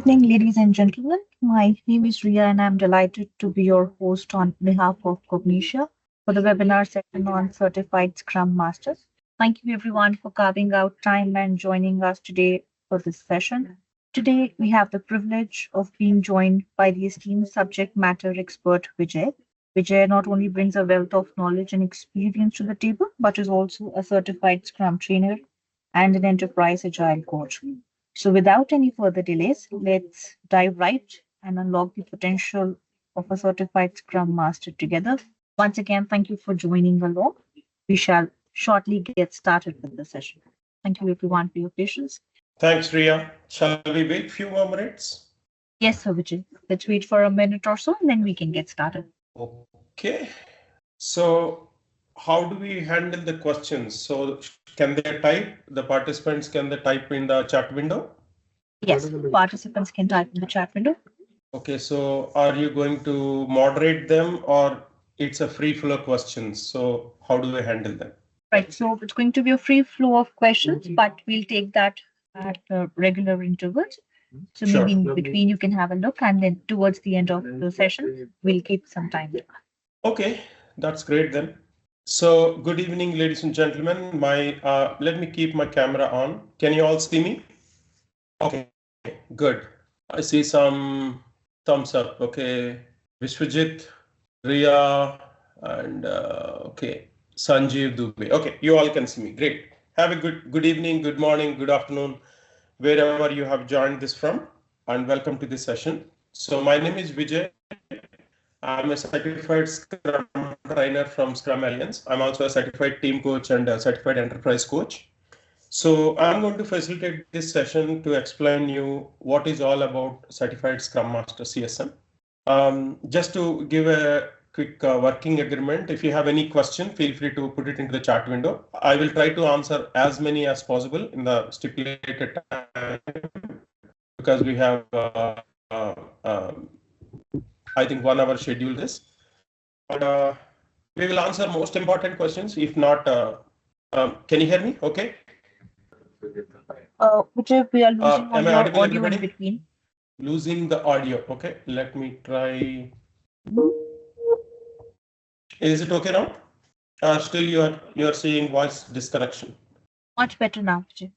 Evening, ladies and gentlemen. My name is Ria, and I'm delighted to be your host on behalf of Cognixia for the webinar session on Certified Scrum Masters. Thank you, everyone, for carving out time and joining us today for this session. Today, we have the privilege of being joined by the esteemed subject matter expert Vijay. Vijay not only brings a wealth of knowledge and experience to the table, but is also a certified Scrum trainer and an enterprise agile coach. So, without any further delays, let's dive right and unlock the potential of a certified Scrum Master together. Once again, thank you for joining along. We shall shortly get started with the session. Thank you, everyone, for your patience. Thanks, Ria. Shall we wait few more minutes? Yes, sir, Vijay. Let's wait for a minute or so and then we can get started. Okay. So, how do we handle the questions? So, can they type? The participants can they type in the chat window? Yes, participants can type in the chat window. Okay. So, are you going to moderate them or it's a free flow questions? So, how do we handle them? Right, so it's going to be a free flow of questions, but we'll take that at regular intervals. So maybe Sure. in between you can have a look, and then towards the end of the session, we'll keep some time. Okay, that's great then. So, good evening, ladies and gentlemen. Let me keep my camera on. Can you all see me? Okay, good. I see some thumbs up. Okay, Vishwajit, Ria, and okay, Sanjeev Dubey. Okay, you all can see me. Great. Have a good evening, good morning, good afternoon, wherever you have joined this from, and welcome to this session. So my name is Vijay. I'm a certified Scrum trainer from Scrum Alliance. I'm also a certified team coach and a certified enterprise coach. So I'm going to facilitate this session to explain you what is all about Certified Scrum Master CSM. Just to give a quick working agreement, if you have any question, feel free to put it into the chat window. I will try to answer as many as possible in the stipulated time because we have, I think, 1 hour schedule this. And we will answer most important questions. If not, can you hear me? Okay. Which we are losing Am I your audible, audio in everybody? between. Losing the audio. Okay, let me try. Is it okay now? Still you are seeing voice disconnection. Much better now, Vijay.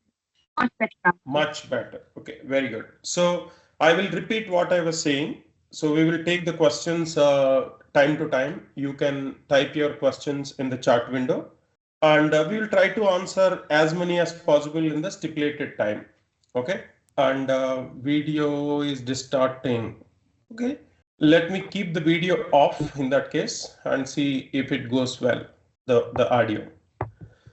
Much better now. Much better. Okay, very good. So I will repeat what I was saying. So we will take the questions time to time. You can type your questions in the chat window, and we will try to answer as many as possible in the stipulated time. Okay, and video is distorting. Okay, let me keep the video off in that case and see if it goes well, the audio.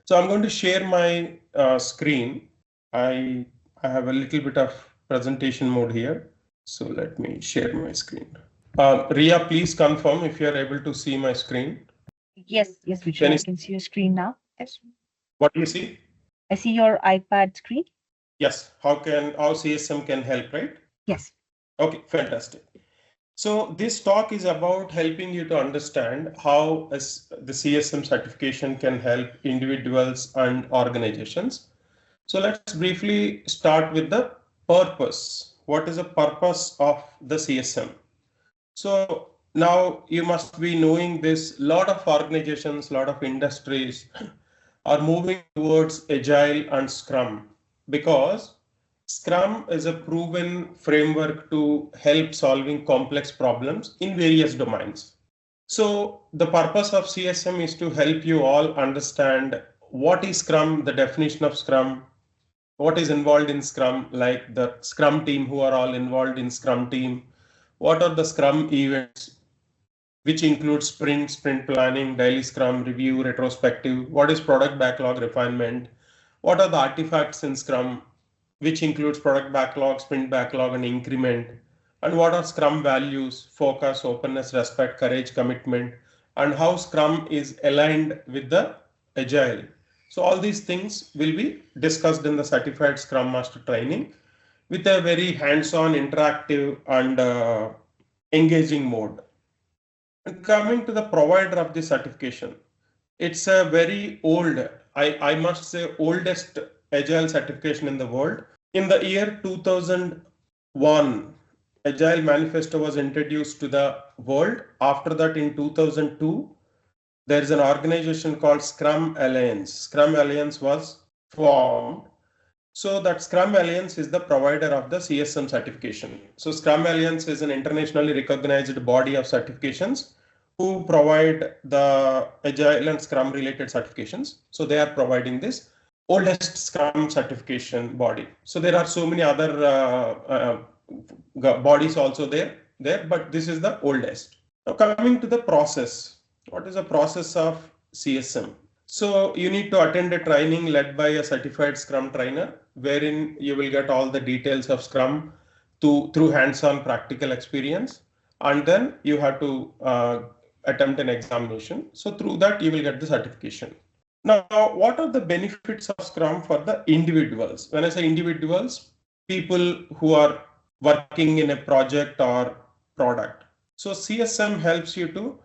So I'm going to share my screen. I have a little bit of presentation mode here. So let me share my screen. Ria, please confirm if you are able to see my screen. Yes, Vijay, I can see your screen now. Yes. What do you see? I see your iPad screen. Yes. How CSM can help, right? Yes. Okay, fantastic. So this talk is about helping you to understand how the CSM certification can help individuals and organizations. So let's briefly start with the purpose. What is the purpose of the CSM? So now you must be knowing this. Lot of organizations, lot of industries are moving towards Agile and Scrum because Scrum is a proven framework to help solving complex problems in various domains. So the purpose of CSM is to help you all understand what is Scrum, the definition of Scrum, what is involved in Scrum, like the Scrum team who are all involved in Scrum team, what are the Scrum events, which includes sprint planning, daily Scrum, review, retrospective, what is product backlog refinement, what are the artifacts in Scrum, which includes product backlog, sprint backlog, and increment, and what are Scrum values, focus, openness, respect, courage, commitment, and how Scrum is aligned with the Agile. So all these things will be discussed in the Certified Scrum Master training with a very hands-on, interactive, and engaging mode. And coming to the provider of the certification, it's a very old, I must say, oldest Agile certification in the world. In the year 2001, 2001, Agile Manifesto was introduced to the world. After that, in 2002, there is an organization called Scrum Alliance. Scrum Alliance was formed. So that Scrum Alliance is the provider of the CSM certification. So Scrum Alliance is an internationally recognized body of certifications who provide the Agile and Scrum related certifications. So they are providing this oldest Scrum certification body. So there are so many other bodies also there, but this is the oldest. Now coming to the process, what is the process of CSM? So you need to attend a training led by a certified Scrum trainer, wherein you will get all the details of Scrum through hands-on practical experience, and then you have to attempt an examination. So through that you will get the certification. Now, what are the benefits of Scrum for the individuals? When I say individuals, people who are working in a project or product. So CSM helps you to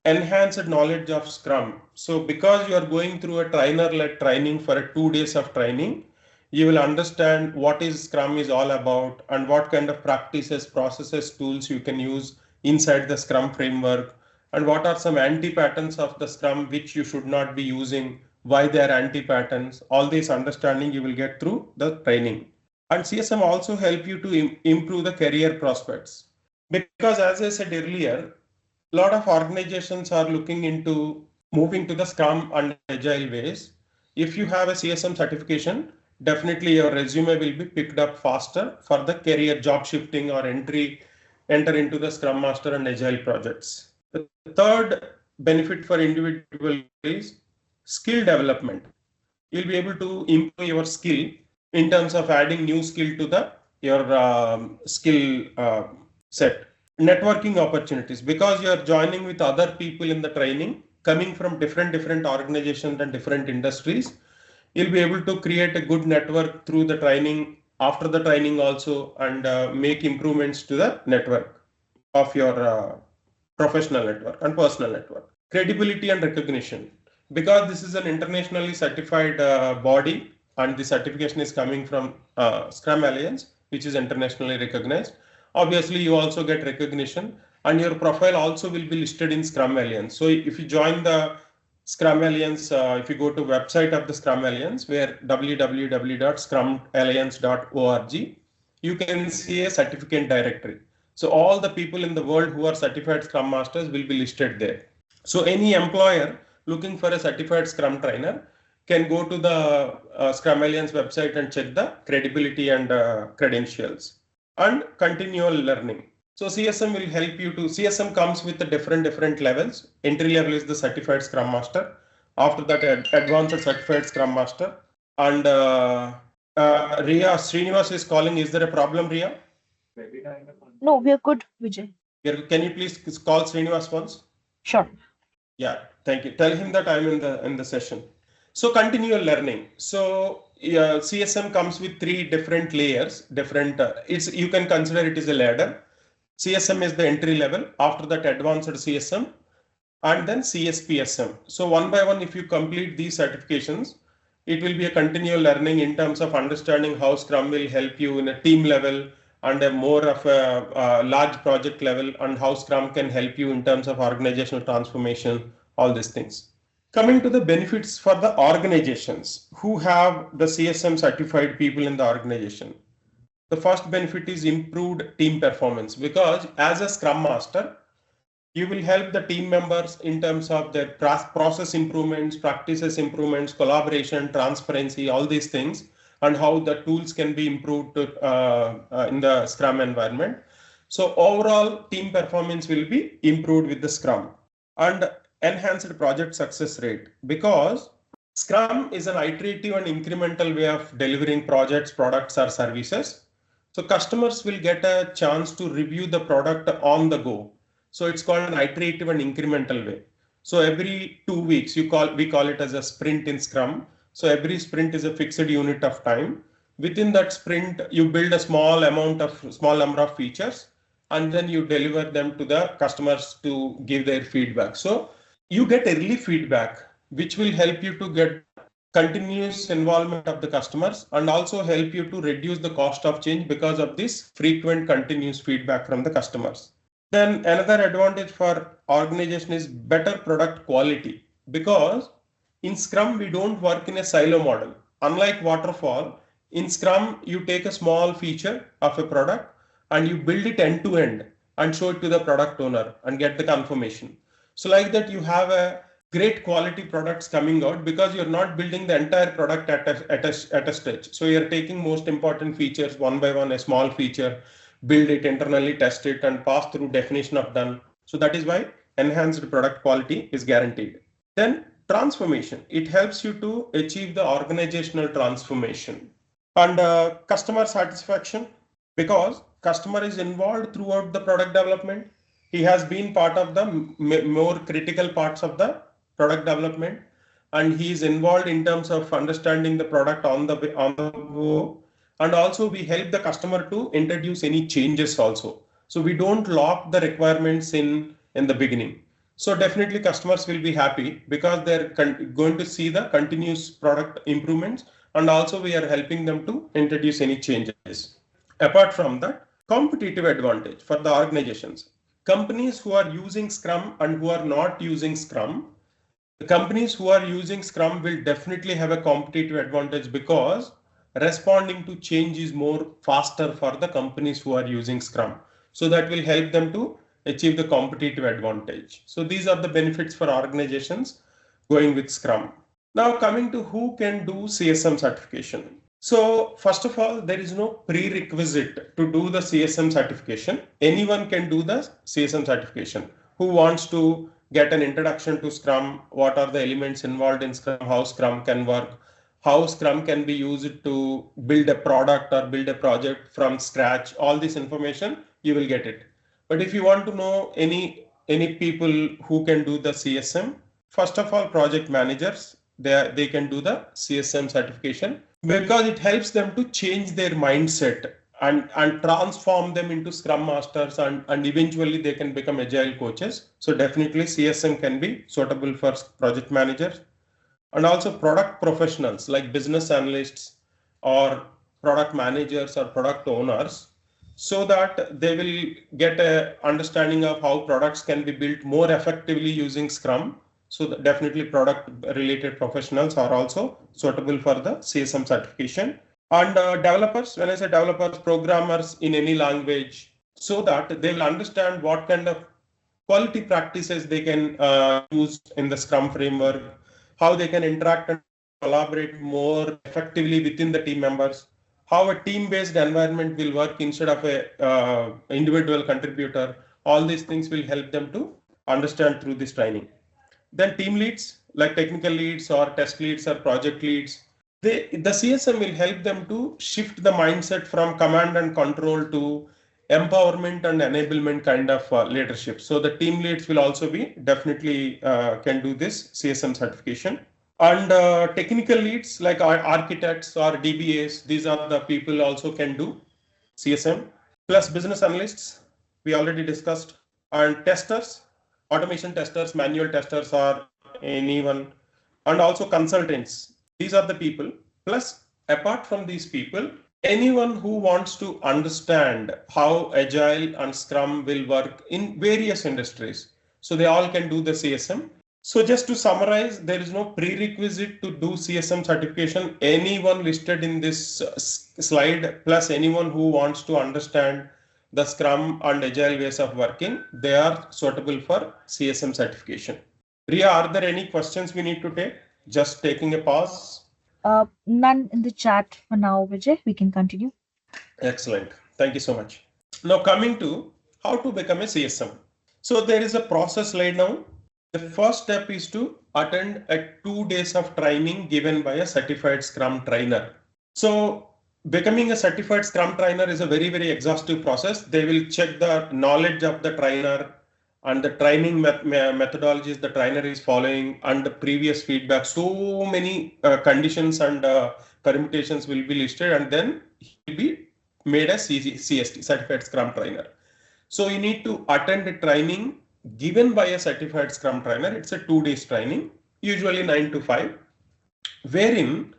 enhanced knowledge of Scrum. So because you are going through a trainer-led training for 2 days of training, you will understand what is Scrum is all about and what kind of practices, processes, tools you can use inside the Scrum framework, and what are some anti-patterns of the Scrum which you should not be using, why they are anti-patterns. All this understanding you will get through the training. And CSM also help you to improve the career prospects. Because as I said earlier, a lot of organizations are looking into moving to the Scrum and Agile ways. If you have a CSM certification, definitely your resume will be picked up faster for the career job shifting or enter into the Scrum Master and Agile projects. The third benefit for individual is skill development. You'll be able to improve your skill in terms of adding new skill to your skill set. Networking opportunities, because you are joining with other people in the training coming from different organizations and different industries. You'll be able to create a good network through the training, after the training also, and make improvements to the network of your professional network and personal network. Credibility and recognition, because this is an internationally certified body and the certification is coming from Scrum Alliance, which is internationally recognized. Obviously, you also get recognition and your profile also will be listed in Scrum Alliance. So if you join the Scrum Alliance, if you go to website of the Scrum Alliance, where www.scrumalliance.org, you can see a certificate directory. So all the people in the world who are certified Scrum Masters will be listed there. So any employer looking for a certified Scrum trainer can go to the Scrum Alliance website and check the credibility and credentials. And continual learning. So CSM will help you to, CSM comes with the different levels. Entry level is the certified Scrum Master. After that, advanced certified Scrum Master. And Ria, Srinivas is calling. Is there a problem, Ria? No, we are good, Vijay. Can you please call Srinivas once? Sure. Yeah, thank you. Tell him that I'm in the session. So continual learning. So CSM comes with 3 different layers. You can consider it as a ladder. CSM is the entry level. After that, advanced CSM, and then CSPSM. So one by one, if you complete these certifications, it will be a continual learning in terms of understanding how Scrum will help you in a team level and a more of a large project level, and how Scrum can help you in terms of organizational transformation, all these things. Coming to the benefits for the organizations who have the CSM certified people in the organization. The first benefit is improved team performance, because as a Scrum Master, you will help the team members in terms of their process improvements, practices improvements, collaboration, transparency, all these things, and how the tools can be improved in the Scrum environment. So overall team performance will be improved with the Scrum. And enhanced project success rate, because Scrum is an iterative and incremental way of delivering projects, products, or services. So customers will get a chance to review the product on the go. So it's called an iterative and incremental way. So every 2 weeks, we call it as a sprint in Scrum. So every sprint is a fixed unit of time. Within that sprint, you build a small number of features, and then you deliver them to the customers to give their feedback. So you get early feedback, which will help you to get continuous involvement of the customers, and also help you to reduce the cost of change because of this frequent continuous feedback from the customers. Then another advantage for organization is better product quality, because in Scrum we don't work in a silo model. Unlike waterfall, in Scrum you take a small feature of a product and you build it end to end and show it to the product owner and get the confirmation. So like that you have a great quality products coming out because you're not building the entire product at a stretch. So you're taking most important features one by one, a small feature, build it internally, test it, and pass through definition of done. So that is why enhanced product quality is guaranteed. Then transformation. It helps you to achieve the organizational transformation. And customer satisfaction, because customer is involved throughout the product development. He has been part of the more critical parts of the product development, and he is involved in terms of understanding the product on the go. And also we help the customer to introduce any changes also. So we don't lock the requirements in the beginning. So definitely customers will be happy because they're going to see the continuous product improvements, and also we are helping them to introduce any changes. Apart from that, competitive advantage for the organizations. Companies who are using Scrum and who are not using Scrum, the companies who are using Scrum will definitely have a competitive advantage because responding to change is more faster for the companies who are using Scrum. So that will help them to achieve the competitive advantage. So these are the benefits for organizations going with Scrum. Now coming to who can do CSM certification. So first of all, there is no prerequisite to do the CSM certification. Anyone can do the CSM certification. Who wants to get an introduction to Scrum, what are the elements involved in Scrum, how Scrum can work, how Scrum can be used to build a product or build a project from scratch, all this information, you will get it. But if you want to know any people who can do the CSM, first of all, project managers, they can do the CSM certification because it helps them to change their mindset and transform them into Scrum Masters, and eventually they can become Agile coaches. So definitely CSM can be suitable for project managers, and also product professionals like business analysts or product managers or product owners, so that they will get a understanding of how products can be built more effectively using Scrum. So definitely product related professionals are also suitable for the CSM certification. And developers, when I say developers, programmers in any language, so that they will understand what kind of quality practices they can use in the Scrum framework, how they can interact and collaborate more effectively within the team members, how a team-based environment will work instead of a individual contributor. All these things will help them to understand through this training. Then team leads, like technical leads or test leads or project leads, the CSM will help them to shift the mindset from command and control to empowerment and enablement kind of leadership. So the team leads will also be definitely can do this CSM certification. And technical leads like architects or DBAs, these are the people also can do CSM. Plus business analysts, we already discussed, and testers, automation testers, manual testers, or anyone, and also consultants. These are the people. Plus, apart from these people, anyone who wants to understand how Agile and Scrum will work in various industries. So they all can do the CSM. So just to summarize, there is no prerequisite to do CSM certification. Anyone listed in this slide, plus anyone who wants to understand the Scrum and Agile ways of working, they are suitable for CSM certification. Priya, are there any questions we need to take? Just taking a pause. None in the chat for now, Vijay. We can continue. Excellent. Thank you so much. Now coming to how to become a CSM. So there is a process laid down. The first step is to attend a 2 days of training given by a certified Scrum trainer. So becoming a certified Scrum trainer is a very, very exhaustive process. They will check the knowledge of the trainer and the training methodologies the trainer is following and the previous feedback. So many conditions and permutations will be listed, and then he will be made a CST, certified Scrum trainer. So you need to attend a training given by a certified Scrum trainer. It's a 2 days training, usually 9 to 5. wherein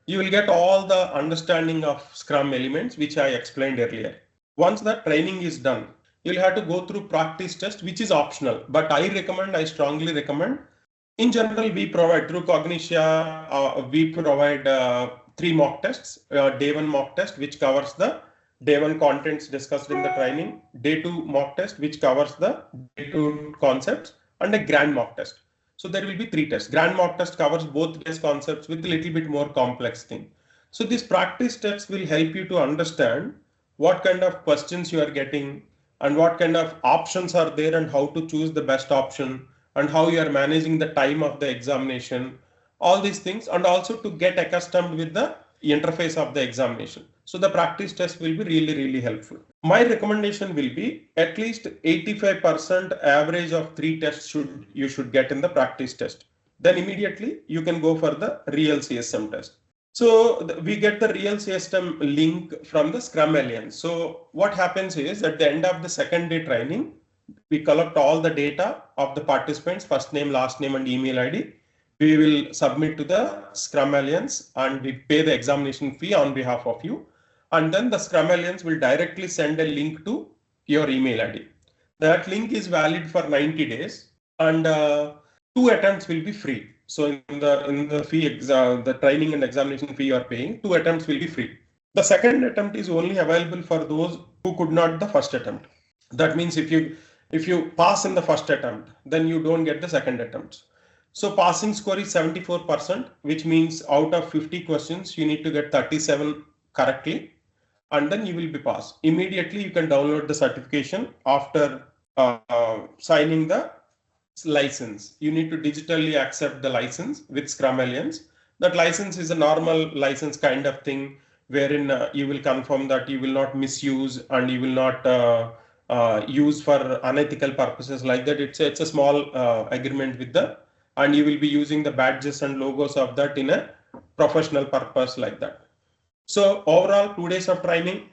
you will get all the understanding of Scrum elements, which I explained earlier. Once the training is done, you'll have to go through practice test, which is optional. But I strongly recommend. In general, we provide through Cognixia, we provide 3 mock tests. Day one mock test, which covers the day one contents discussed in the training. Day two mock test, which covers the day two concepts, and a grand mock test. So there will be 3 tests. Grand mock test covers both days concepts with a little bit more complex thing. So these practice tests will help you to understand what kind of questions you are getting and what kind of options are there and how to choose the best option and how you are managing the time of the examination, all these things, and also to get accustomed with the interface of the examination. So the practice test will be really, really helpful. My recommendation will be at least 85% average of 3 tests you should get in the practice test. Then immediately you can go for the real CSM test. So we get the real CSM link from the Scrum Alliance. So what happens is at the end of the second day training, we collect all the data of the participants, first name, last name, and email ID. We will submit to the Scrum Alliance and we pay the examination fee on behalf of you. And then the Scrum Alliance will directly send a link to your email ID. That link is valid for 90 days and 2 attempts will be free. So in the fee, the training and examination fee you are paying, 2 attempts will be free. The second attempt is only available for those who could not the first attempt. That means if you pass in the first attempt, then you don't get the second attempt. So passing score is 74%, which means out of 50 questions, you need to get 37 correctly, and then you will be passed. Immediately, you can download the certification after signing the license. You need to digitally accept the license with Scrum Alliance. That license is a normal license kind of thing, wherein you will confirm that you will not misuse and you will not use for unethical purposes like that. It's a small agreement with and you will be using the badges and logos of that in a professional purpose like that. So overall 2 days of training,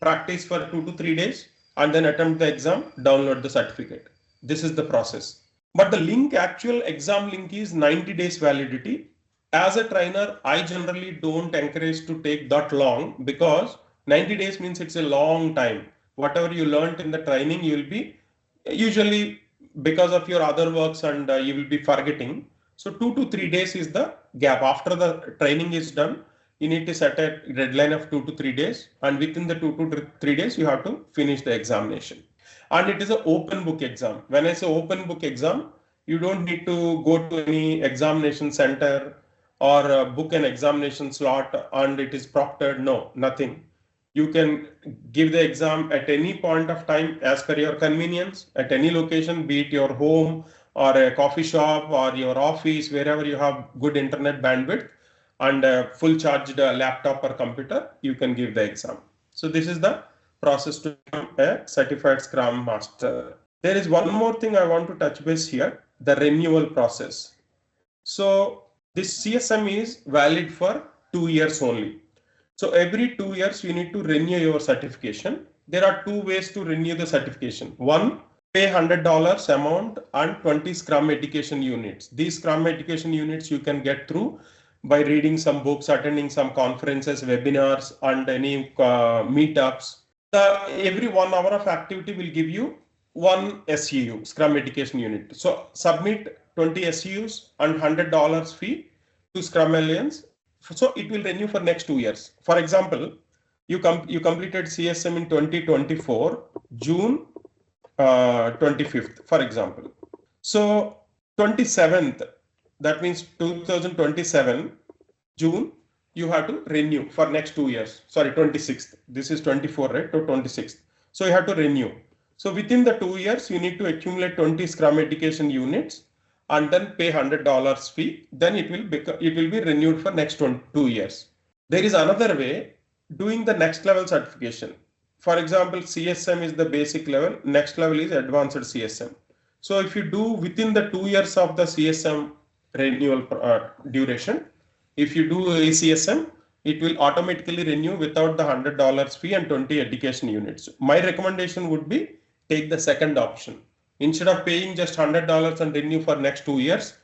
practice for 2 to 3 days, and then attempt the exam, download the certificate. This is the process. But the actual exam link is 90 days validity. As a trainer, I generally don't encourage to take that long because 90 days means it's a long time. Whatever you learned in the training, you will be usually because of your other works and you will be forgetting. So 2 to 3 days is the gap. After the training is done, you need to set a deadline of 2 to 3 days, and within the 2 to 3 days, you have to finish the examination. And it is an open book exam. When I say open book exam, you don't need to go to any examination center or book an examination slot and it is proctored. No, nothing. You can give the exam at any point of time as per your convenience, at any location, be it your home or a coffee shop or your office, wherever you have good internet bandwidth and a full charged laptop or computer, you can give the exam. So this is the process to become a certified Scrum Master. There is one more thing I want to touch base here, the renewal process. So this CSM is valid for 2 years only. So every 2 years, you need to renew your certification. There are 2 ways to renew the certification. One, pay $100 amount and 20 Scrum education units. These Scrum education units you can get through by reading some books, attending some conferences, webinars, and any meetups. Every 1 hour of activity will give you 1 SEU, Scrum education unit. So submit 20 SEUs and $100 fee to Scrum Alliance. So it will renew for next 2 years. For example, you completed CSM in 2024, June 25th, for example. So 27th, that means 2027, June, you have to renew for next 2 years. Sorry, 26th. This is 24, right? To 26th. So you have to renew. So within the 2 years, you need to accumulate 20 Scrum education units and then pay $100 fee. Then it will be renewed for next 2 years. There is another way, doing the next level certification. For example, CSM is the basic level. Next level is advanced CSM. So if you do within the 2 years of the CSM renewal duration, if you do ACSM, it will automatically renew without the $100 fee and 20 education units. My recommendation would be take the second option. Instead of paying just $100 and renew for next 2 years,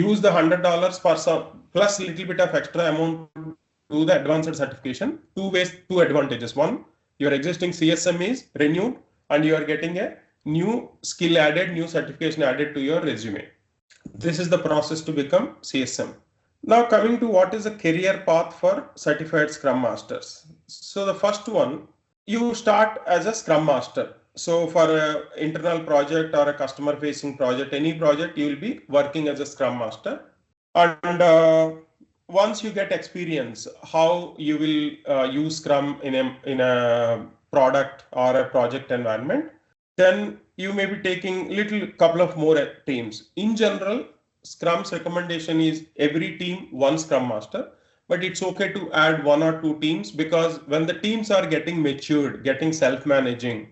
use the $100 for some plus little bit of extra amount to do the advanced certification. Two ways, two advantages. One, your existing CSM is renewed and you are getting a new skill added, new certification added to your resume. This is the process to become CSM. Now coming to what is the career path for certified Scrum Masters. So the first one, you start as a Scrum Master. So for an internal project or a customer facing project, any project, you will be working as a Scrum Master. And once you get experience, how you will use Scrum in a product or a project environment, then you may be taking little couple of more teams. In general, Scrum's recommendation is every team one Scrum Master, but it's okay to add one or two teams because when the teams are getting matured, getting self-managing,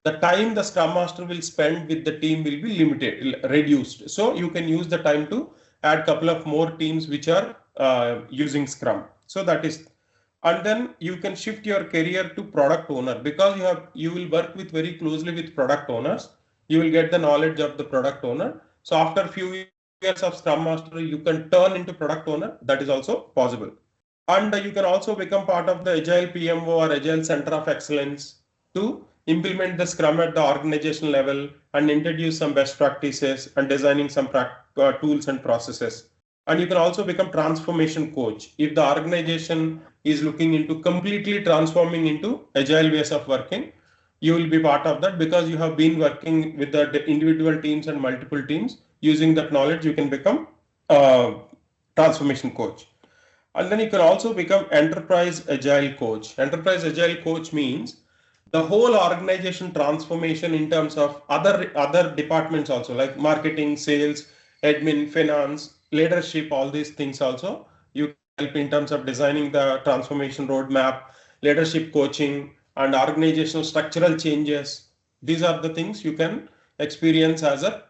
the time the Scrum Master will spend with the team will be limited, reduced. So you can use the time to add couple of more teams which are using Scrum. So that is, and then you can shift your career to product owner because you will work with very closely with product owners. You will get the knowledge of the product owner. So after a few years of Scrum Master, you can turn into product owner. That is also possible. And you can also become part of the Agile PMO or Agile Center of Excellence to implement the Scrum at the organization level and introduce some best practices and designing some tools and processes. And you can also become transformation coach. If the organization is looking into completely transforming into Agile ways of working, you will be part of that because you have been working with the individual teams and multiple teams. Using that knowledge, you can become a transformation coach. And then you can also become enterprise agile coach. Enterprise agile coach means the whole organization transformation in terms of other departments also, like marketing, sales, admin, finance, leadership, all these things also. You can help in terms of designing the transformation roadmap, leadership coaching, and organizational structural changes. These are the things you can experience as a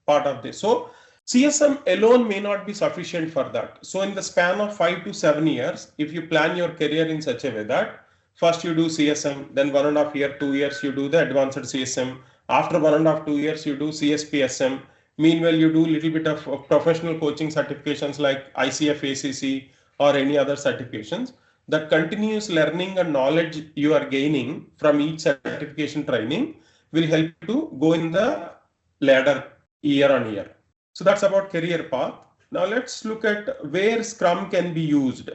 part of this. So CSM alone may not be sufficient for that. So in the span of 5 to 7 years, if you plan your career in such a way that first you do CSM, then 1.5 year, 2 years, you do the advanced CSM. After 1.5, 2 years, you do CSPSM. Meanwhile, you do little bit of professional coaching certifications like ICF, ACC, or any other certifications. That continuous learning and knowledge you are gaining from each certification training will help you to go in the ladder year on year. So that's about career path. Now let's look at where Scrum can be used.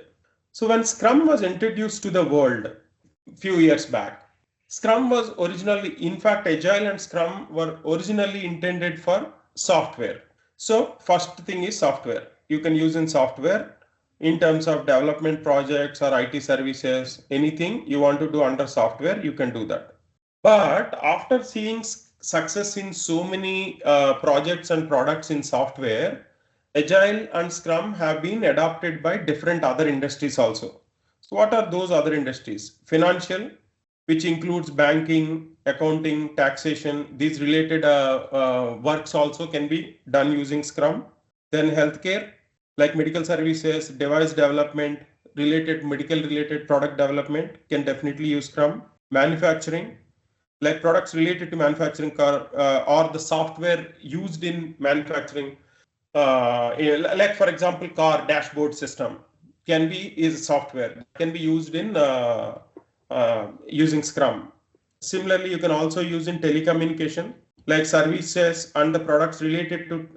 So when Scrum was introduced to the world a few years back, Scrum was originally, in fact, Agile and Scrum were originally intended for software. So first thing is software. You can use in software in terms of development projects or IT services, anything you want to do under software, you can do that. But after seeing success in so many projects and products in software, Agile and Scrum have been adopted by different other industries also. So what are those other industries? Financial, which includes banking, accounting, taxation. These related works also can be done using Scrum. Then healthcare, like medical services, device development, medical related product development can definitely use Scrum. Manufacturing, like products related to manufacturing or the software used in manufacturing, like for example, car dashboard system is software, can be used in using Scrum. Similarly, you can also use in telecommunication, like services and the products related to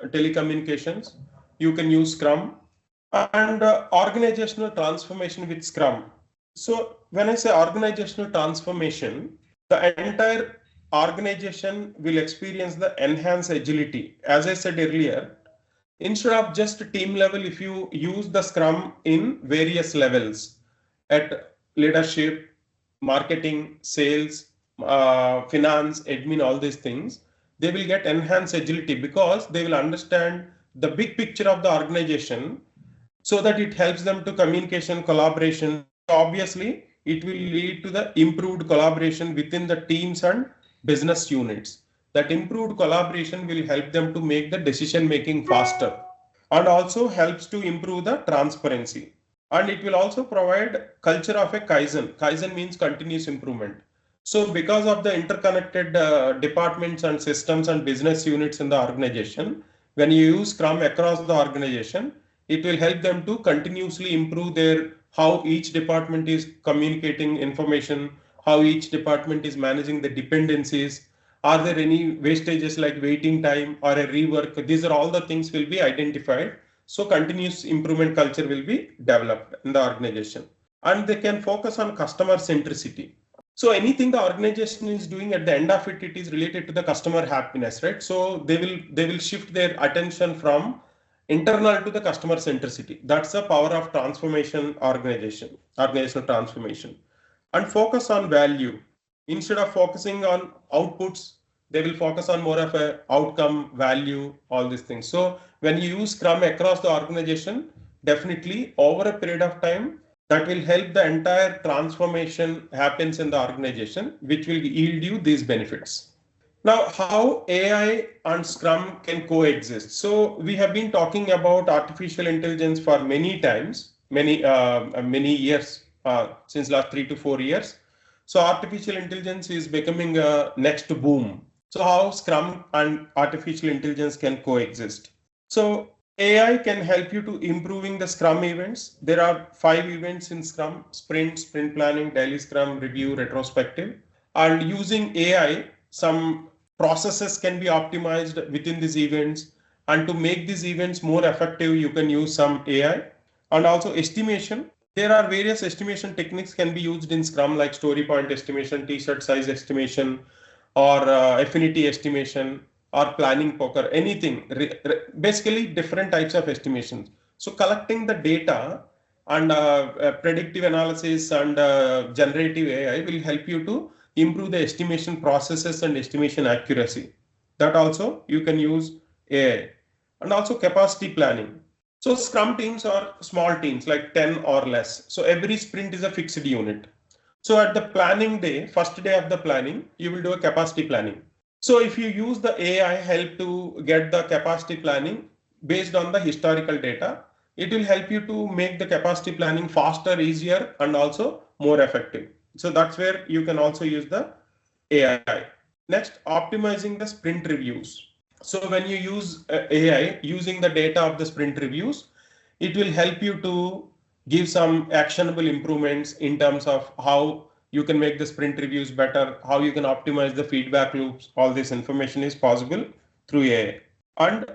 telecommunications. You can use Scrum. And organizational transformation with Scrum. So when I say organizational transformation, the entire organization will experience the enhanced agility. As I said earlier, instead of just team level, if you use the Scrum in various levels at leadership, marketing, sales, finance, admin, all these things, they will get enhanced agility because they will understand the big picture of the organization so that it helps them to communication, collaboration. Obviously, it will lead to the improved collaboration within the teams and business units. That improved collaboration will help them to make the decision making faster and also helps to improve the transparency. And it will also provide culture of a Kaizen. Kaizen means continuous improvement. So because of the interconnected departments and systems and business units in the organization, When you use Scrum across the organization, it will help them to continuously improve their how each department is communicating information, how each department is managing the dependencies. Are there any wastages like waiting time or a rework? These are all the things will be identified. So continuous improvement culture will be developed in the organization, and they can focus on customer centricity. So anything the organization is doing at the end of it, it is related to the customer happiness, right? So they will shift their attention from internal to the customer centricity. That's the power of transformation organizational transformation, and focus on value. Instead of focusing on outputs, they will focus on more of a outcome value, all these things. So when you use Scrum across the organization, definitely over a period of time, that will help the entire transformation happens in the organization, which will yield you these benefits. Now, how AI and Scrum can coexist. So we have been talking about artificial intelligence for many times, many years, since last 3 to 4 years. So artificial intelligence is becoming a next boom. So how Scrum and artificial intelligence can coexist. So AI can help you to improving the Scrum events. There are 5 events in Scrum: sprint planning, daily Scrum, review, retrospective. And using AI, some processes can be optimized within these events. And to make these events more effective, you can use some AI. And also estimation. There are various estimation techniques can be used in Scrum, like story point estimation, t-shirt size estimation, or affinity estimation, or planning poker, anything. Basically, different types of estimations. So collecting the data and predictive analysis and generative AI will help you to improve the estimation processes and estimation accuracy. That also you can use AI. And also capacity planning. So Scrum teams are small teams, like 10 or less. So every sprint is a fixed unit. So at the planning day, first day of the planning, you will do a capacity planning. So if you use the AI help to get the capacity planning based on the historical data, it will help you to make the capacity planning faster, easier, and also more effective. So that's where you can also use the AI. Next, optimizing the sprint reviews. So when you use AI using the data of the sprint reviews, it will help you to give some actionable improvements in terms of how you can make the sprint reviews better, how you can optimize the feedback loops. All this information is possible through AI. And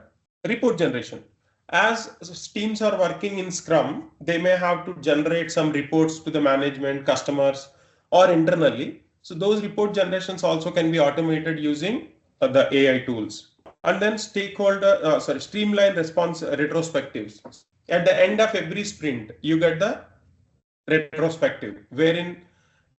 report generation. As teams are working in Scrum, they may have to generate some reports to the management, customers, or internally. So those report generations also can be automated using the AI tools. And then streamline response retrospectives. At the end of every sprint, you get the retrospective, wherein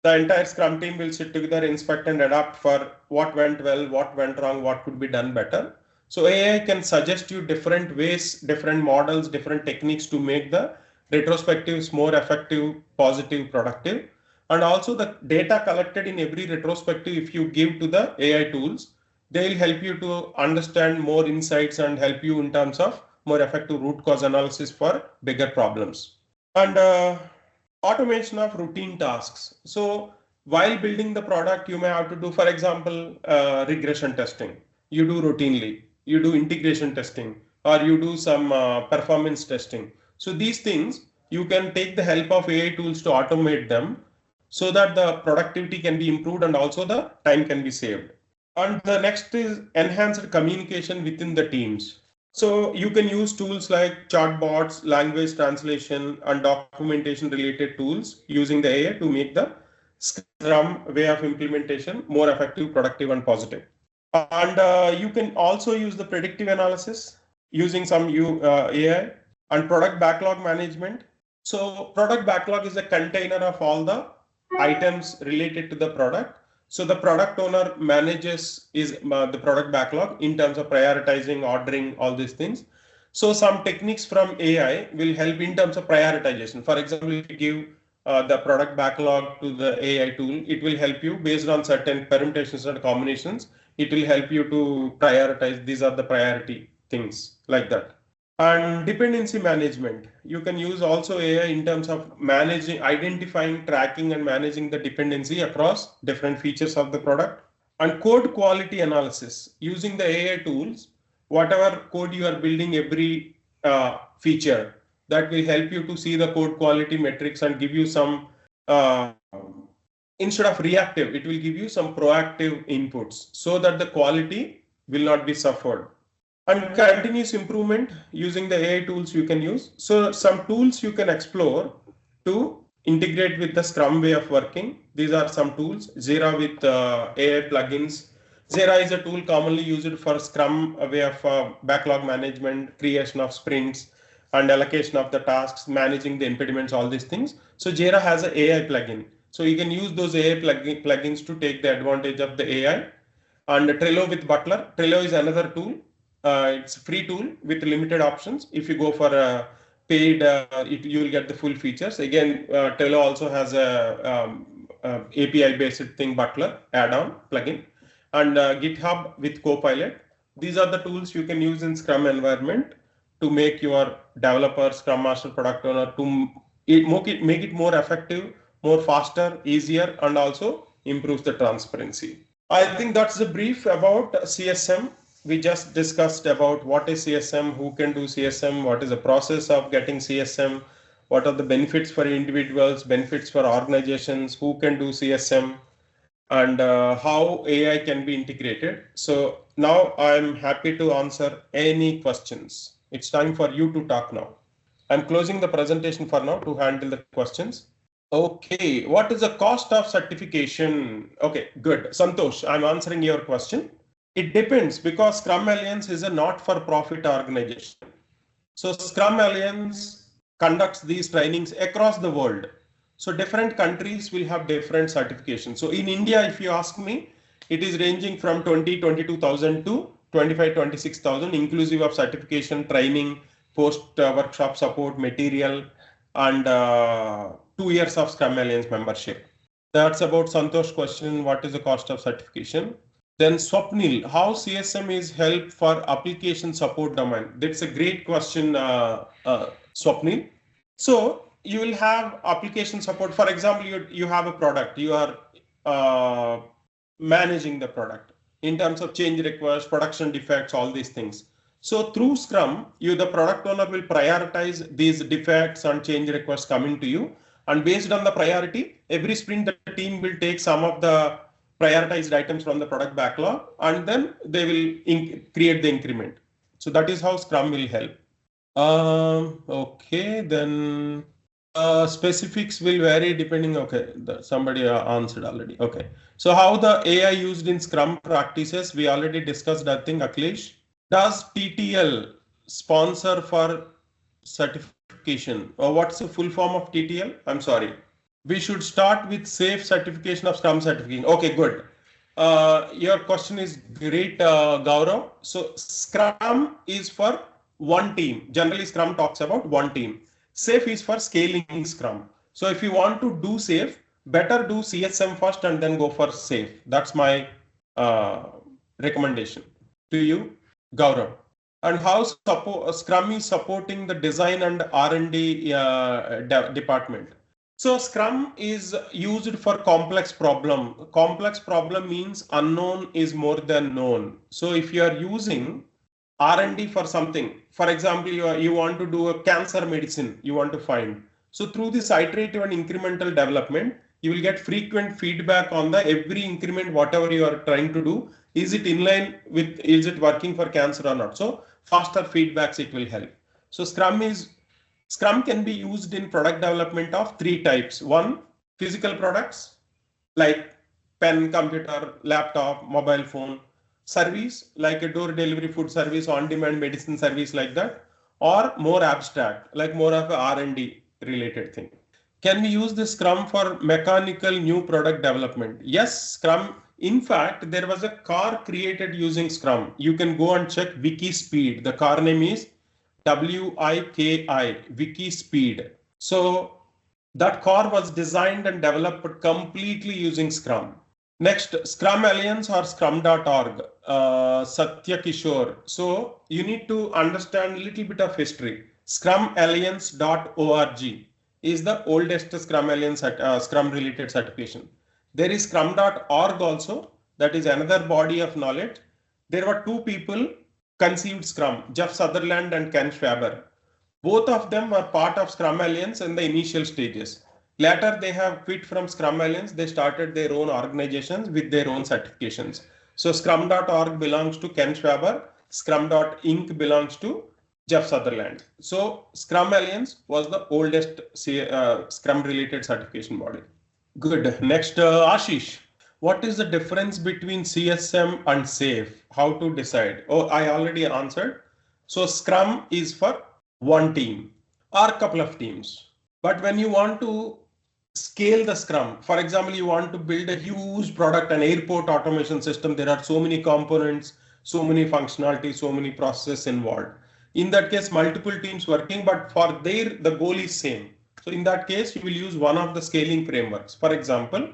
the entire Scrum team will sit together, inspect and adapt for what went well, what went wrong, what could be done better. So AI can suggest you different ways, different models, different techniques to make the retrospectives more effective, positive, productive. And also the data collected in every retrospective, if you give to the AI tools, they'll help you to understand more insights and help you in terms of more effective root cause analysis for bigger problems. And automation of routine tasks. So while building the product, you may have to do, for example, regression testing. You do routinely, you do integration testing, or you do some performance testing. So these things, you can take the help of AI tools to automate them so that the productivity can be improved and also the time can be saved. And the next is enhanced communication within the teams. So you can use tools like chatbots, language translation, and documentation related tools using the AI to make the Scrum way of implementation more effective, productive, and positive. And you can also use the predictive analysis using some AI and product backlog management. So product backlog is a container of all the items related to the product. So the product owner manages the product backlog in terms of prioritizing, ordering, all these things. So some techniques from AI will help in terms of prioritization. For example, if you give the product backlog to the AI tool, it will help you based on certain permutations and combinations. It will help you to prioritize. These are the priority things like that. And dependency management, you can use also AI in terms of managing, identifying, tracking, and managing the dependency across different features of the product. And code quality analysis, using the AI tools, whatever code you are building, every feature that will help you to see the code quality metrics and give you some uh, instead of reactive, it will give you some proactive inputs so that the quality will not be suffered. And continuous improvement using the AI tools you can use. So some tools you can explore to integrate with the Scrum way of working. These are some tools. Jira with AI plugins. Jira is a tool commonly used for Scrum way of backlog management, creation of sprints, and allocation of the tasks, managing the impediments, all these things. So Jira has an AI plugin. So you can use those AI plugins to take the advantage of the AI. And Trello with Butler. Trello is another tool. It's a free tool with limited options. If you go for a paid, you will get the full features. Again, Trello also has a API based thing, Butler add-on plugin, and GitHub with Copilot. These are the tools you can use in Scrum environment to make your developer, Scrum Master, product owner to make it more effective, more faster, easier, and also improves the transparency. I think that's a brief about CSM. We just discussed about what is CSM, who can do CSM, what is the process of getting CSM, what are the benefits for individuals, benefits for organizations, who can do CSM, and how AI can be integrated. So now I'm happy to answer any questions. It's time for you to talk now. I'm closing the presentation for now to handle the questions. Okay, what is the cost of certification? Okay, good. Santosh, I'm answering your question. It depends because Scrum Alliance is a not-for-profit organization. So Scrum Alliance conducts these trainings across the world. So different countries will have different certifications. So in India, if you ask me, it is ranging from 22,000 to 26,000, inclusive of certification, training, post-workshop support, material, and 2 years of Scrum Alliance membership. That's about Santosh's question. What is the cost of certification? Then Swapnil, how CSM is help for application support domain? That's a great question, Swapnil. So you will have application support. For example, you have a product, you are uh, managing the product in terms of change requests, production defects, all these things. So through Scrum, the product owner will prioritize these defects and change requests coming to you. And based on the priority, every sprint the team will take some of the prioritized items from the product backlog, and then they will create the increment. So that is how Scrum will help. Okay, then specifics will vary depending. Okay, somebody answered already. Okay, so how the AI used in Scrum practices? We already discussed that thing, Akhilesh. Does TTL sponsor for certification, or what's the full form of TTL? I'm sorry. We should start with safe certification of Scrum certification. Okay, good. Your question is great, Gaurav. So Scrum is for one team. Generally, Scrum talks about one team. Safe is for scaling Scrum. So if you want to do safe, better do CSM first and then go for safe. That's my recommendation to you, Gaurav. And how Scrum is supporting the design and R&D department. So Scrum is used for complex problem. Complex problem means unknown is more than known. So if you are using R&D for something, for example, you want to do a cancer medicine, you want to find. So through this iterative and incremental development, you will get frequent feedback on the every increment, whatever you are trying to do. Is it in line with, is it working for cancer or not? So faster feedbacks, it will help. So Scrum can be used in product development of three types. One, physical products like pen, computer, laptop, mobile phone. Service like a door delivery food service, on-demand medicine service like that, or more abstract, like more of a R&D related thing. Can we use the Scrum for mechanical new product development? Yes, Scrum. In fact, there was a car created using Scrum. You can go and check Wiki Speed. The car name is WIKI, Wiki Speed. So that car was designed and developed completely using Scrum. Next, Scrum Alliance or scrum.org, Satya Kishore. So you need to understand a little bit of history. Scrumalliance.org is the oldest Scrum Alliance Scrum related certification. There is scrum.org also, that is another body of knowledge. There were two people conceived Scrum, Jeff Sutherland and Ken Schwaber. Both of them were part of Scrum Alliance in the initial stages. Later, they have quit from Scrum Alliance. They started their own organizations with their own certifications. So Scrum.org belongs to Ken Schwaber. Scrum.inc belongs to Jeff Sutherland. So Scrum Alliance was the oldest Scrum related certification body. Good. Next, Ashish. What is the difference between CSM and SAFe? How to decide? Oh, I already answered. So Scrum is for one team or a couple of teams. But when you want to scale the Scrum, for example, you want to build a huge product, an airport automation system, there are so many components, so many functionalities, so many processes involved. In that case, multiple teams working, but for the goal is same. So in that case, you will use one of the scaling frameworks. For example,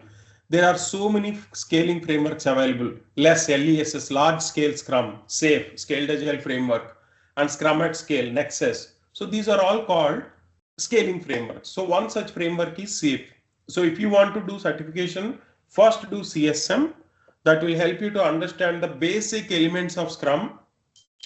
there are so many scaling frameworks available. LESS, large scale Scrum, SAFe, Scaled Agile Framework, and Scrum at Scale, Nexus. So these are all called scaling frameworks. So one such framework is SAFe. So if you want to do certification, first do CSM. That will help you to understand the basic elements of Scrum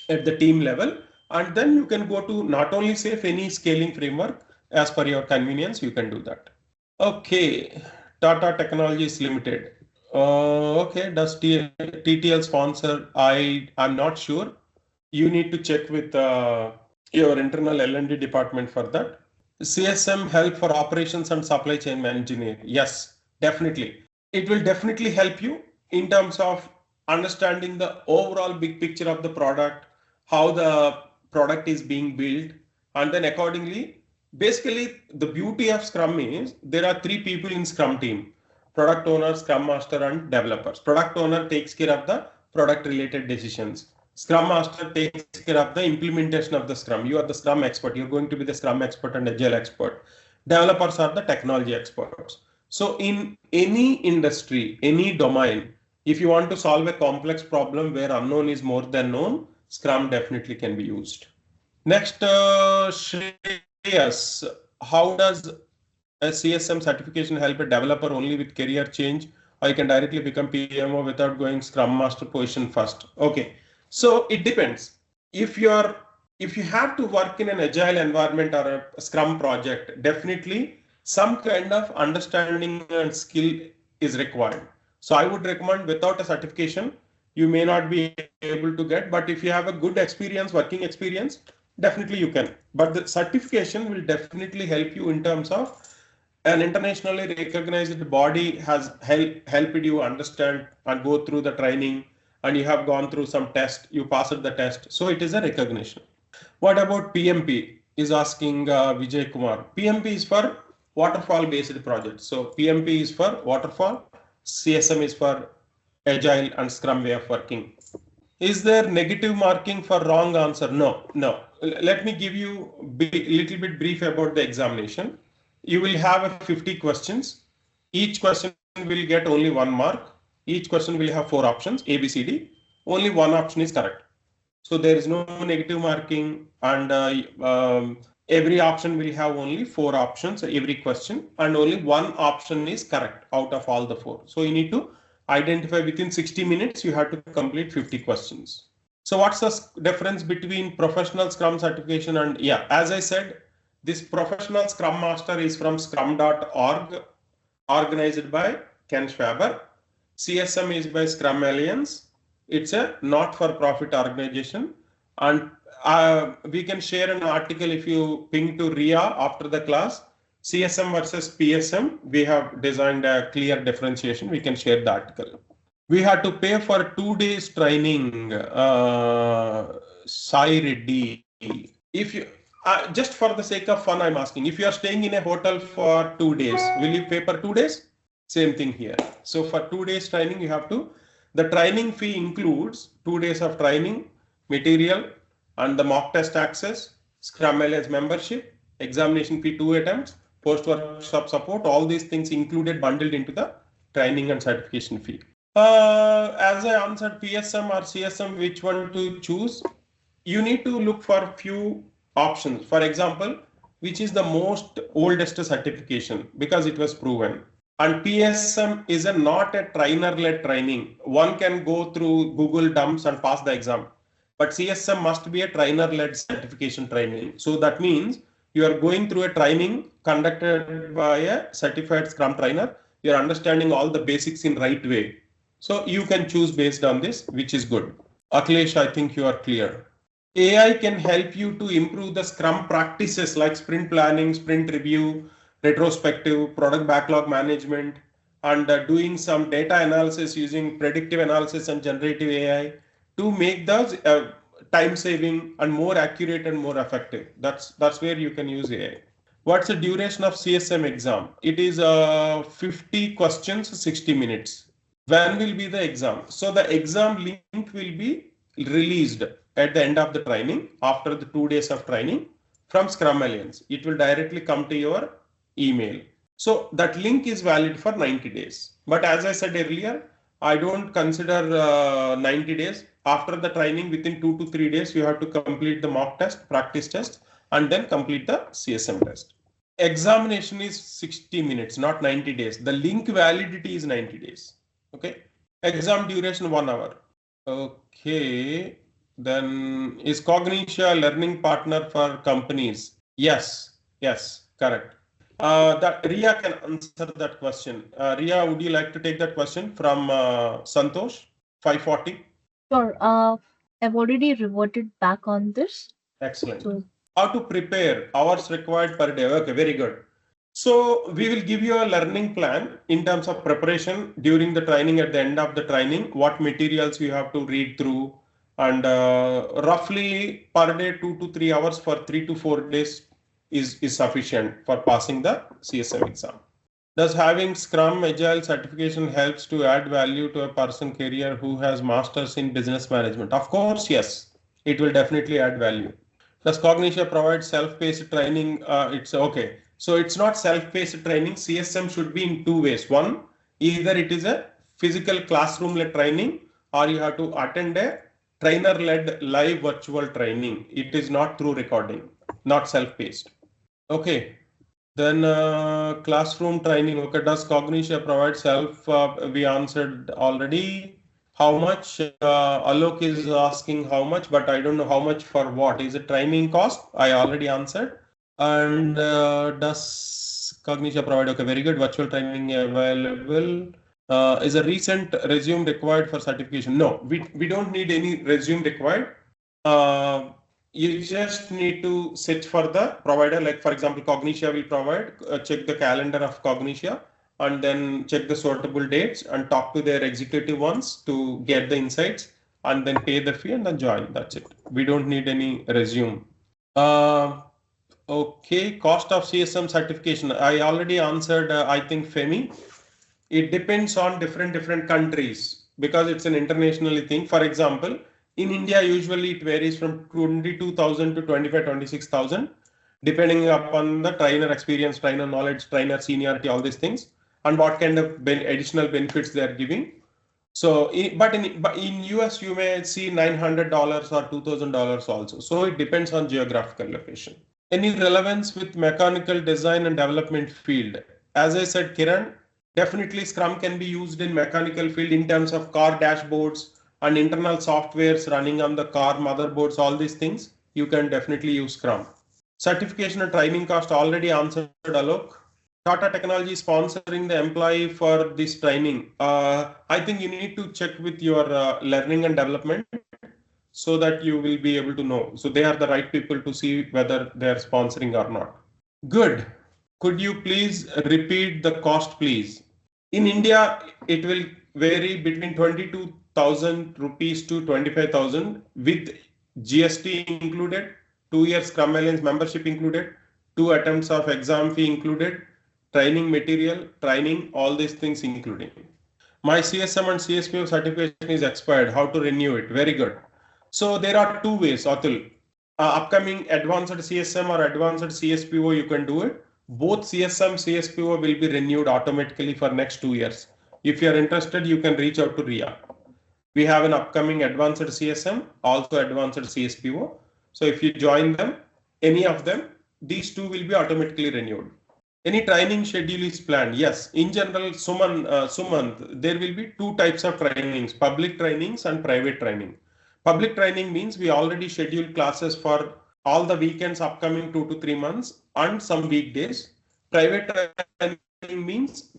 at the team level. And then you can go to not only SAFe, any scaling framework as per your convenience, you can do that. Okay, Tata Technologies Limited. Okay, does TTL sponsor? I'm not sure. You need to check with your internal L&D department for that. CSM help for operations and supply chain engineering. Yes, definitely. It will definitely help you in terms of understanding the overall big picture of the product, how the product is being built, and then accordingly, basically the beauty of Scrum is there are three people in Scrum team: product owner, Scrum Master, and developers. Product owner takes care of the product related decisions. Scrum Master takes care of the implementation of the Scrum. You are the Scrum expert. You're going to be the Scrum expert and Agile expert. Developers are the technology experts. So in any industry, any domain, if you want to solve a complex problem where unknown is more than known, Scrum definitely can be used. Next, Shreyas, how does a CSM certification help a developer only with career change, or you can directly become PMO without going Scrum Master position first? Okay. So it depends. If you have to work in an agile environment or a Scrum project, definitely some kind of understanding and skill is required. So I would recommend without a certification, you may not be able to get, but if you have a good experience, working experience, definitely you can. But the certification will definitely help you in terms of an internationally recognized body has helped you understand and go through the training, and you have gone through some test, you passed the test. So it is a recognition. What about PMP is asking Vijay Kumar. PMP is for waterfall based projects. So PMP is for waterfall, CSM is for agile and Scrum way of working. Is there negative marking for wrong answer? No. Let me give you a little bit brief about the examination. You will have 50 questions. Each question will get only 1 mark. Each question will have 4 options, A, B, C, D. Only one option is correct. So there is no negative marking, and every option will have only 4 options, every question, and only one option is correct out of all the 4. So you need to identify within 60 minutes, you have to complete 50 questions. So what's the difference between professional Scrum certification and, as I said, this professional Scrum Master is from scrum.org, organized by Ken Schwaber. CSM is by Scrum Alliance. It's a not-for-profit organization, and we can share an article if you ping to Ria after the class. CSM versus PSM, we have designed a clear differentiation. We can share the article. We had to pay for 2 days training, Sai Reddy. If you, just for the sake of fun, I'm asking, if you are staying in a hotel for 2 days, will you pay for 2 days? Same thing here. So for 2 days training, you have to, the training fee includes 2 days of training, material, and the mock test access, Scrum Alliance membership, examination fee 2 attempts, post-workshop support, all these things included, bundled into the training and certification fee. As I answered PSM or CSM, which one to choose? You need to look for few options. For example, which is the most oldest certification because it was proven. And PSM is not a trainer-led training. One can go through Google Dumps and pass the exam. but CSM must be a trainer-led certification training. So that means you are going through a training conducted by a certified Scrum trainer. You are understanding all the basics in right way. So you can choose based on this, which is good. Akhilesh, I think you are clear. AI can help you to improve the Scrum practices like sprint planning, sprint review, retrospective, product backlog management, and doing some data analysis using predictive analysis and generative AI to make those time saving and more accurate and more effective. That's where you can use AI. What's the duration of CSM exam? It is 50 questions, 60 minutes. When will be the exam? So the exam link will be released at the end of the training after the 2 days of training from Scrum Alliance. It will directly come to your email. So that link is valid for 90 days. But as I said earlier, I don't consider 90 days. After the training, within 2 to 3 days, you have to complete the mock test, practice test, and then complete the CSM test. Examination is 60 minutes, not 90 days. The link validity is 90 days. Okay. Exam duration 1 hour. Okay. Then is Cognixia a learning partner for companies? Yes. Yes. Correct. That Ria can answer that question. Ria, would you like to take that question from Santosh? 540. Sure. I've already reverted back on this. Excellent. So How to prepare hours required per day? Okay, very good. So we will give you a learning plan in terms of preparation during the training. At the end of the training, what materials you have to read through, and roughly per day 2 to 3 hours for 3 to 4 days is sufficient for passing the CSM exam. Does having Scrum Agile certification helps to add value to a person career who has masters in business management? Of course, yes, it will definitely add value. Does Cognixia provide self-paced training? It's okay. So it's not self-paced training. CSM should be in two ways. One, either it is a physical classroom-led training, or you have to attend a trainer-led live virtual training. It is not through recording, not self-paced. Okay. Then classroom training. Okay. Does Cognixia provide self? We answered already. How much? Alok is asking how much, but I don't know how much for what. Is it training cost? I already answered. And does Cognixia provide? Okay, very good. Virtual training available. Is a recent resume required for certification? No, we don't need any resume required. You just need to search for the provider. Like for example, Cognixia will provide. Check the calendar of Cognixia and then check the suitable dates and talk to their executive ones to get the insights and then pay the fee and then join. That's it. We don't need any resume. Okay, cost of CSM certification. I already answered, I think, Femi. It depends on different countries because it's an internationally thing. For example, in India, usually it varies from 22,000 to 26,000, depending upon the trainer experience, trainer knowledge, trainer seniority, all these things, and what kind of additional benefits they are giving. So, but in US, you may see $900 or $2,000 also. So it depends on geographical location. Any relevance with mechanical design and development field? As I said, Kiran, definitely Scrum can be used in mechanical field in terms of car dashboards and internal softwares running on the car motherboards, all these things. You can definitely use Scrum. Certification and training cost already answered, Alok. Tata Technology sponsoring the employee for this training. I think you need to check with your learning and development so that you will be able to know. So they are the right people to see whether they are sponsoring or not. Good. Could you please repeat the cost, please? In India, it will vary between 22,000 rupees to 25,000 with GST included, 2 years Scrum Alliance membership included, 2 attempts of exam fee included, training material, training, all these things including. My CSM and CSPO certification is expired. How to renew it? Very good. So there are two ways, Atul. Upcoming advanced CSM or advanced CSPO, you can do it. Both CSM, CSPO will be renewed automatically for next 2 years. If you are interested, you can reach out to RIA. We have an upcoming advanced CSM, also advanced CSPO. So if you join them, any of them, these two will be automatically renewed. Any training schedule is planned? Yes. In general, Sumant, there will be two types of trainings, public trainings and private training. Public training means we already schedule classes for all the weekends upcoming 2 to 3 months and some weekdays. Private training means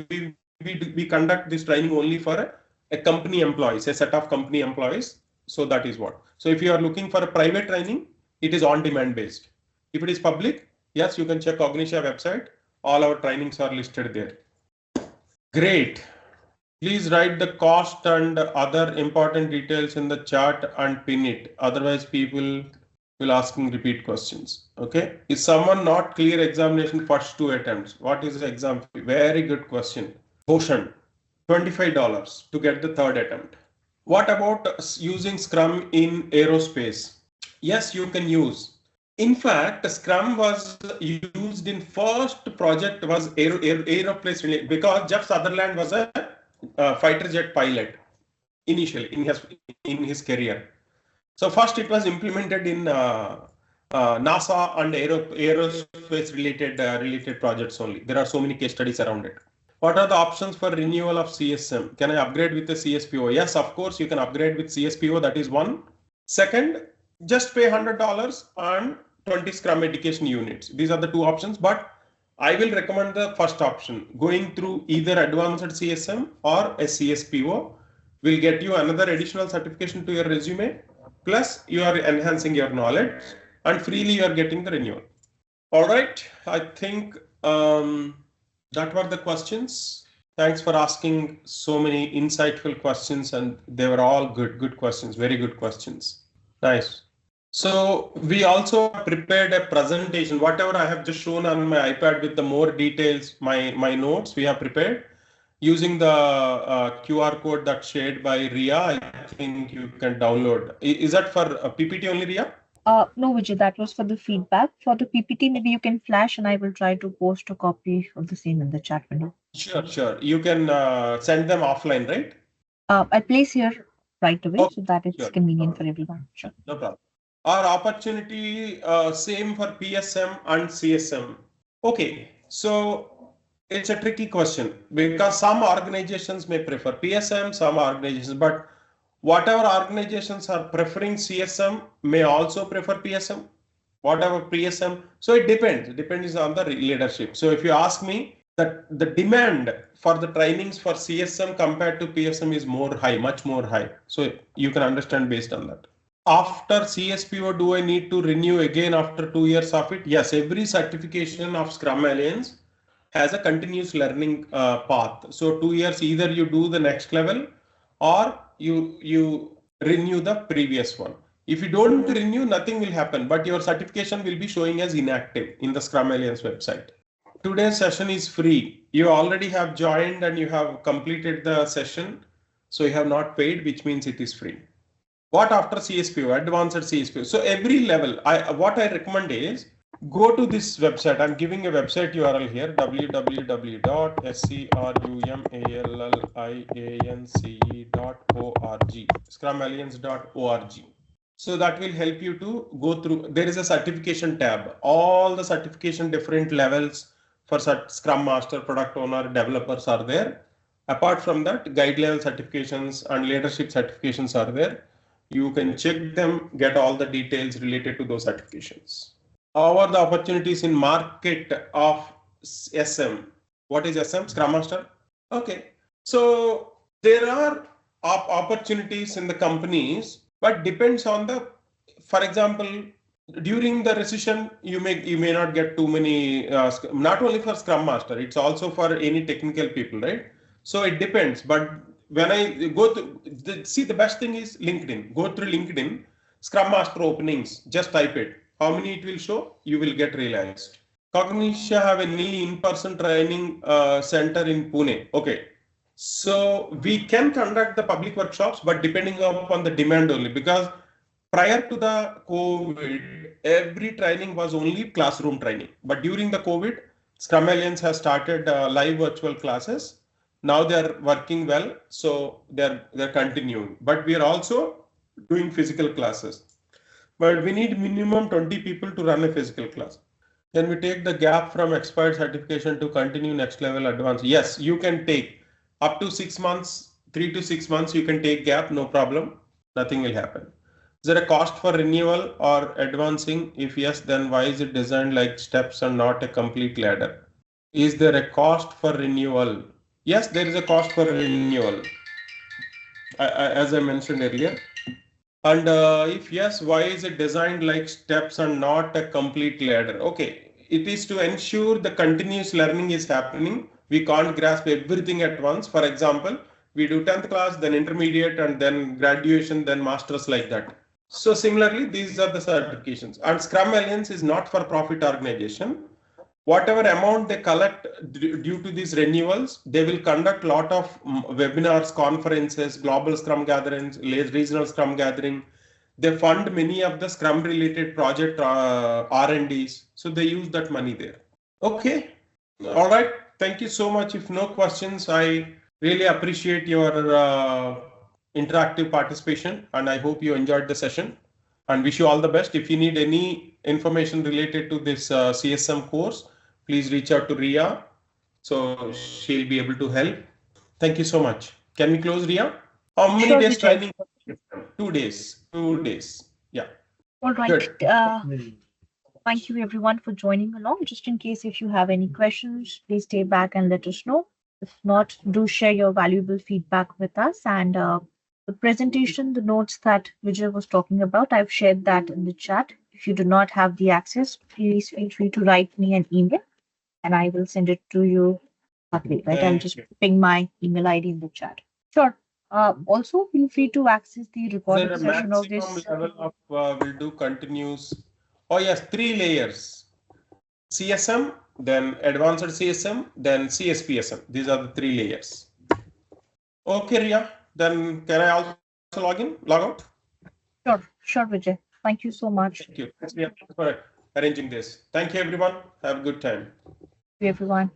we conduct this training only for a company employees, a set of company employees. So that is what. So if you are looking for a private training, it is on demand based. If it is public, yes, you can check Cognixia website. All our trainings are listed there. Great. Please write the cost and other important details in the chat and pin it. Otherwise, people will asking repeat questions. Okay. Is someone not clear examination first 2 attempts? What is the exam fee? Very good question. Bhushan, $25 to get the third attempt. What about using Scrum in aerospace? Yes, you can use. In fact, Scrum was used in first project was aeroplanes related because Jeff Sutherland was a fighter jet pilot initially in his career. So first it was implemented in NASA and aerospace related projects only. There are so many case studies around it. What are the options for renewal of CSM? Can I upgrade with the CSPO? Yes, of course, you can upgrade with CSPO. That is one. Second, just pay $100 and 20 Scrum education units. These are the two options, but I will recommend the first option. Going through either advanced CSM or a CSPO will get you another additional certification to your resume. Plus, you are enhancing your knowledge and freely you are getting the renewal. All right. I think that were the questions. Thanks for asking so many insightful questions, and they were all good questions, very good questions. Nice. So we also prepared a presentation, whatever I have just shown on my iPad with the more details, my notes we have prepared using the QR code that's shared by Ria. I think you can download. Is that for PPT only, Ria? No, Vijay, that was for the feedback. For the PPT, maybe you can flash and I will try to post a copy of the same in the chat window. Sure. You can send them offline, right? I'll place here right away so that it's sure. convenient for everyone. Sure. No problem. Our opportunity same for PSM and CSM. Okay, so it's a tricky question because some organizations may prefer PSM, some organizations, but whatever organizations are preferring CSM may also prefer PSM, whatever PSM. So it depends on the leadership. So if you ask me, that the demand for the trainings for CSM compared to PSM is much more high. So you can understand based on that. After CSPO, do I need to renew again after 2 years of it? Yes, every certification of Scrum Alliance has a continuous learning path. So 2 years, either you do the next level or you renew the previous one. If you don't renew, nothing will happen, but your certification will be showing as inactive in the Scrum Alliance website. Today's session is free. You already have joined and you have completed the session. So you have not paid, which means it is free. What after CSPO, advanced CSPO? So every level, what I recommend is go to this website. I'm giving a website URL here, www.scrumaliance.org, scrumalliance.org. So that will help you to go through. There is a certification tab, all the certification different levels for Scrum Master, Product Owner, developers are there. Apart from that, guide level certifications and leadership certifications are there. You can check them, get all the details related to those certifications. How are the opportunities in market of SM? What is SM? Scrum Master? Okay. So there are opportunities in the companies, but depends on the, for example, during the recession, you may not get too many, not only for Scrum Master, it's also for any technical people, right? So it depends. But when I go to see, the best thing is LinkedIn. Go through LinkedIn, Scrum Master openings, just type it. How many it will show, you will get realized. Cognixia have a new in-person training center in Pune. Okay. So we can conduct the public workshops, but depending upon the demand only, because prior to the COVID, every training was only classroom training. But during the COVID, Scrum Alliance has started live virtual classes. Now they are working well, so they're continuing. But we are also doing physical classes. But we need minimum 20 people to run a physical class. Can we take the gap from expired certification to continue next level advanced? Yes, you can take up to 6 months, 3 to 6 months. You can take gap, no problem. Nothing will happen. Is there a cost for renewal or advancing? If yes, then why is it designed like steps and not a complete ladder? Is there a cost for renewal? Yes, there is a cost for renewal, as I mentioned earlier. And if yes, why is it designed like steps and not a complete ladder? Okay, it is to ensure the continuous learning is happening. We can't grasp everything at once. For example, we do 10th class, then intermediate, and then graduation, then masters, like that. So similarly, these are the certifications. And Scrum Alliance is not for profit organization. Whatever amount they collect due to these renewals, they will conduct a lot of webinars, conferences, global Scrum gatherings, regional Scrum gathering. They fund many of the Scrum related project R&Ds. So they use that money there. Okay. All right. Thank you so much. If no questions, I really appreciate your interactive participation, and I hope you enjoyed the session and wish you all the best. If you need any information related to this CSM course, please reach out to Ria. So she'll be able to help. Thank you so much. Can we close, Ria? How many Sure, days Vijay. training? 2 days. 2 days. Yeah. All right. Good. Thank you everyone for joining along. Just in case if you have any questions, please stay back and let us know. If not, do share your valuable feedback with us. And the presentation, the notes that Vijay was talking about, I've shared that in the chat. If you do not have the access, please feel free to write me an email and I will send it to you shortly. Right? I'll just ping my email ID in the chat. Sure. Also, feel free to access the Is there recorded a session of maximum this. level of will do continuous? Oh yes, 3 layers. CSM, then advanced CSM, then CSPSM. These are the 3 layers. Okay, Ria. Then can I also log out? Sure, Vijay. Thank you so much. Thank you. Thanks, Ria, for arranging this. Thank you, everyone. Have a good time. Everyone.